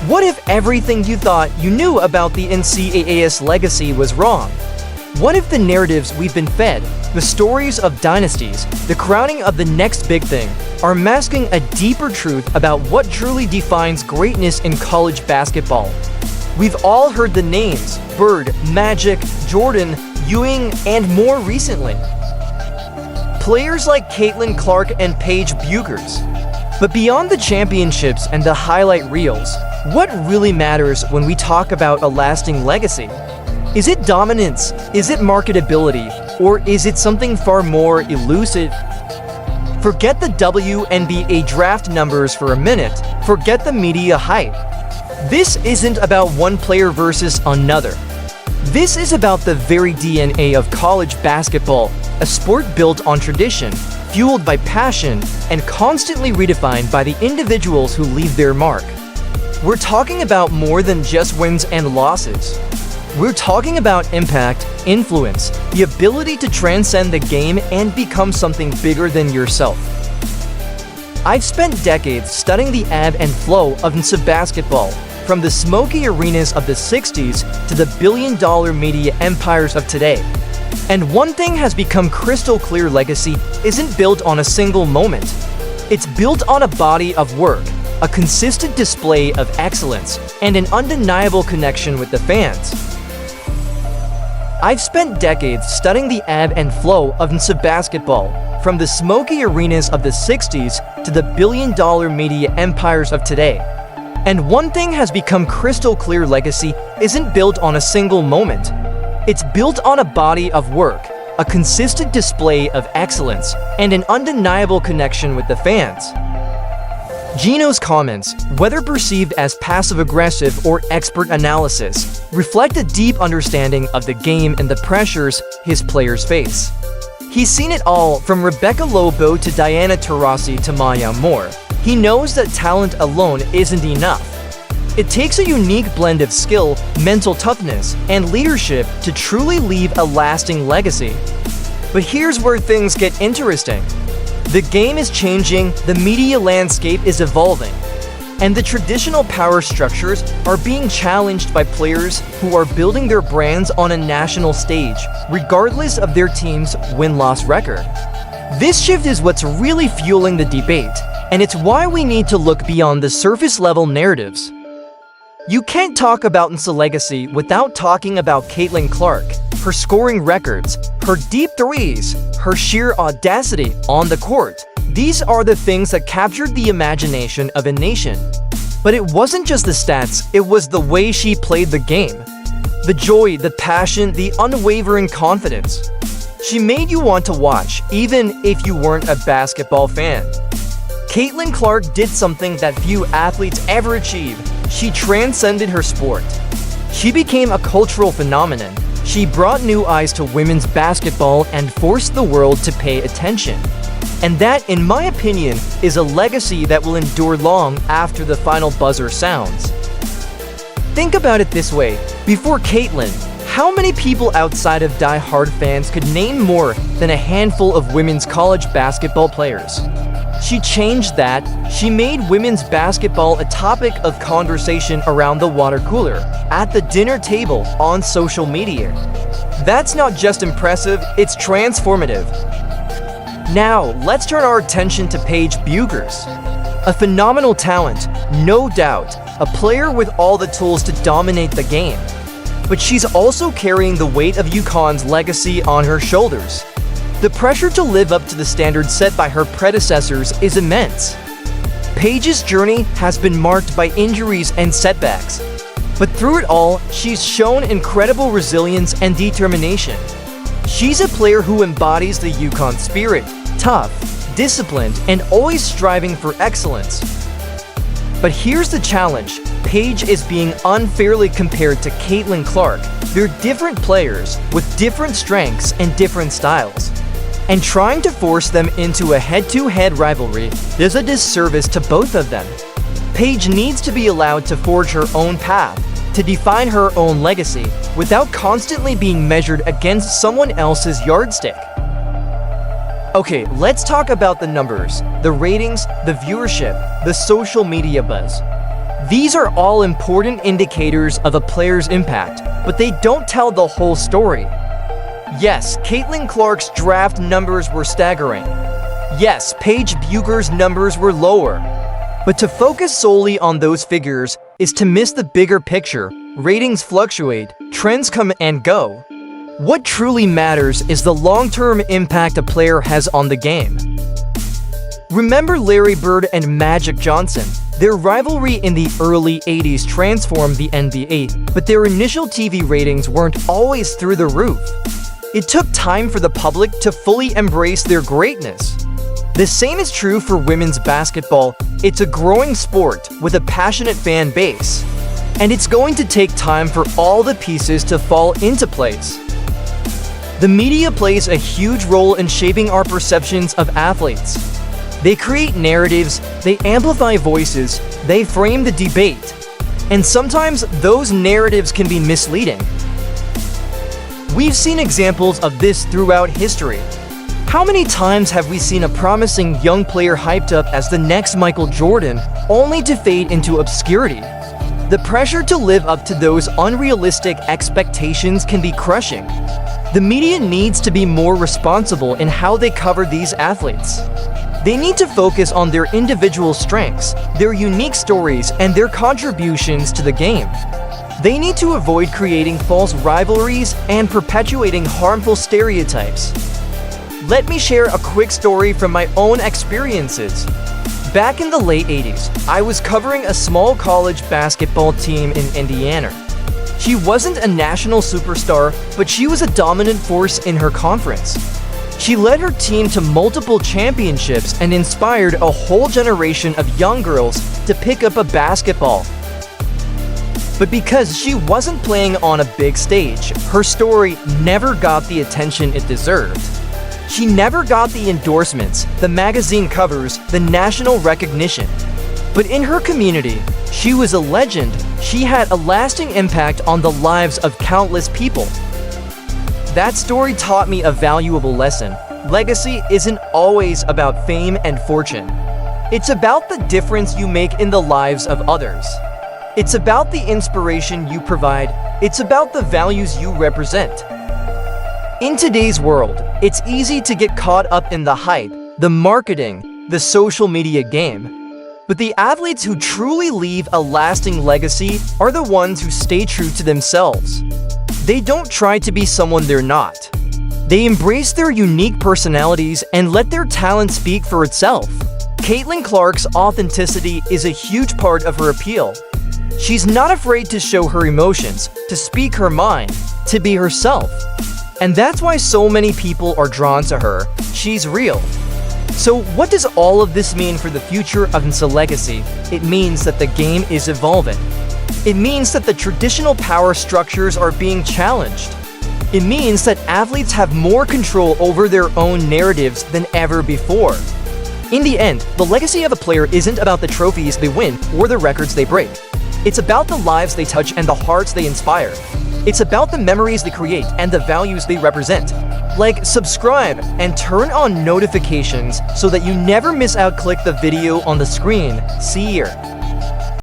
What if everything you thought you knew about the NCAA's legacy was wrong? What if the narratives we've been fed, the stories of dynasties, the crowning of the next big thing, are masking a deeper truth about what truly defines greatness in college basketball? We've all heard the names Bird, Magic, Jordan, Ewing, and more recently, players like Caitlin Clark and Paige Bueckers. But beyond the championships and the highlight reels, what really matters when we talk about a lasting legacy? Is it dominance? Is it marketability? Or is it something far more elusive? Forget the WNBA draft numbers for a minute. Forget the media hype. This isn't about one player versus another. This is about the very DNA of college basketball, a sport built on tradition, fueled by passion, and constantly redefined by the individuals who leave their mark. We're talking about more than just wins and losses. We're talking about impact, influence, the ability to transcend the game and become something bigger than yourself. I've spent decades studying the ebb and flow of basketball, from the smoky arenas of the 60s to the billion-dollar media empires of today. And one thing has become crystal clear: legacy isn't built on a single moment. It's built on a body of work, a consistent display of excellence, and an undeniable connection with the fans. I've spent decades studying the ebb and flow of basketball, from the smoky arenas of the 60s to the billion-dollar media empires of today. And one thing has become crystal clear: legacy isn't built on a single moment. It's built on a body of work, a consistent display of excellence, and an undeniable connection with the fans. Geno's comments, whether perceived as passive-aggressive or expert analysis, reflect a deep understanding of the game and the pressures his players face. He's seen it all, from Rebecca Lobo to Diana Taurasi to Maya Moore. He knows that talent alone isn't enough. It takes a unique blend of skill, mental toughness, and leadership to truly leave a lasting legacy. But here's where things get interesting. The game is changing, the media landscape is evolving, and the traditional power structures are being challenged by players who are building their brands on a national stage, regardless of their team's win-loss record. This shift is what's really fueling the debate, and it's why we need to look beyond the surface-level narratives. You can't talk about NCAA's legacy without talking about Caitlin Clark, her scoring records, her deep threes, her sheer audacity on the court. These are the things that captured the imagination of a nation. But it wasn't just the stats, it was the way she played the game. The joy, the passion, the unwavering confidence. She made you want to watch, even if you weren't a basketball fan. Caitlin Clark did something that few athletes ever achieve. She transcended her sport. She became a cultural phenomenon. She brought new eyes to women's basketball and forced the world to pay attention. And that, in my opinion, is a legacy that will endure long after the final buzzer sounds. Think about it this way. Before Caitlin, how many people outside of die-hard fans could name more than a handful of women's college basketball players? She changed that. She made women's basketball a topic of conversation around the water cooler, at the dinner table, on social media. That's not just impressive, it's transformative. Now, let's turn our attention to Paige Bueckers. A phenomenal talent, no doubt, a player with all the tools to dominate the game. But she's also carrying the weight of UConn's legacy on her shoulders. The pressure to live up to the standards set by her predecessors is immense. Paige's journey has been marked by injuries and setbacks. But through it all, she's shown incredible resilience and determination. She's a player who embodies the UConn spirit, tough, disciplined, and always striving for excellence. But here's the challenge. Paige is being unfairly compared to Caitlin Clark. They're different players with different strengths and different styles. And trying to force them into a head-to-head rivalry is a disservice to both of them. Paige needs to be allowed to forge her own path, to define her own legacy, without constantly being measured against someone else's yardstick. Okay, let's talk about the numbers, the ratings, the viewership, the social media buzz. These are all important indicators of a player's impact, but they don't tell the whole story. Yes, Caitlin Clark's draft numbers were staggering. Yes, Paige Bueckers' numbers were lower. But to focus solely on those figures is to miss the bigger picture. Ratings fluctuate, trends come and go. What truly matters is the long-term impact a player has on the game. Remember Larry Bird and Magic Johnson? Their rivalry in the early 80s transformed the NBA, but their initial TV ratings weren't always through the roof. It took time for the public to fully embrace their greatness. The same is true for women's basketball. It's a growing sport with a passionate fan base, and it's going to take time for all the pieces to fall into place. The media plays a huge role in shaping our perceptions of athletes. They create narratives, they amplify voices, they frame the debate, and sometimes those narratives can be misleading. We've seen examples of this throughout history. How many times have we seen a promising young player hyped up as the next Michael Jordan, only to fade into obscurity? The pressure to live up to those unrealistic expectations can be crushing. The media needs to be more responsible in how they cover these athletes. They need to focus on their individual strengths, their unique stories, and their contributions to the game. They need to avoid creating false rivalries and perpetuating harmful stereotypes. Let me share a quick story from my own experiences. Back in the late 80s, I was covering a small college basketball team in Indiana. She wasn't a national superstar, but she was a dominant force in her conference. She led her team to multiple championships and inspired a whole generation of young girls to pick up a basketball. But because she wasn't playing on a big stage, her story never got the attention it deserved. She never got the endorsements, the magazine covers, the national recognition. But in her community, she was a legend. She had a lasting impact on the lives of countless people. That story taught me a valuable lesson. Legacy isn't always about fame and fortune. It's about the difference you make in the lives of others. It's about the inspiration you provide. It's about the values you represent. In today's world, it's easy to get caught up in the hype, the marketing, the social media game. But the athletes who truly leave a lasting legacy are the ones who stay true to themselves. They don't try to be someone they're not. They embrace their unique personalities and let their talent speak for itself. Caitlin Clark's authenticity is a huge part of her appeal. She's not afraid to show her emotions, to speak her mind, to be herself. And that's why so many people are drawn to her. She's real. So what does all of this mean for the future of NCAA legacy? It means that the game is evolving. It means that the traditional power structures are being challenged. It means that athletes have more control over their own narratives than ever before. In the end, the legacy of a player isn't about the trophies they win or the records they break. It's about the lives they touch and the hearts they inspire. It's about the memories they create and the values they represent. Like, subscribe, and turn on notifications so that you never miss out. Click the video on the screen. See you.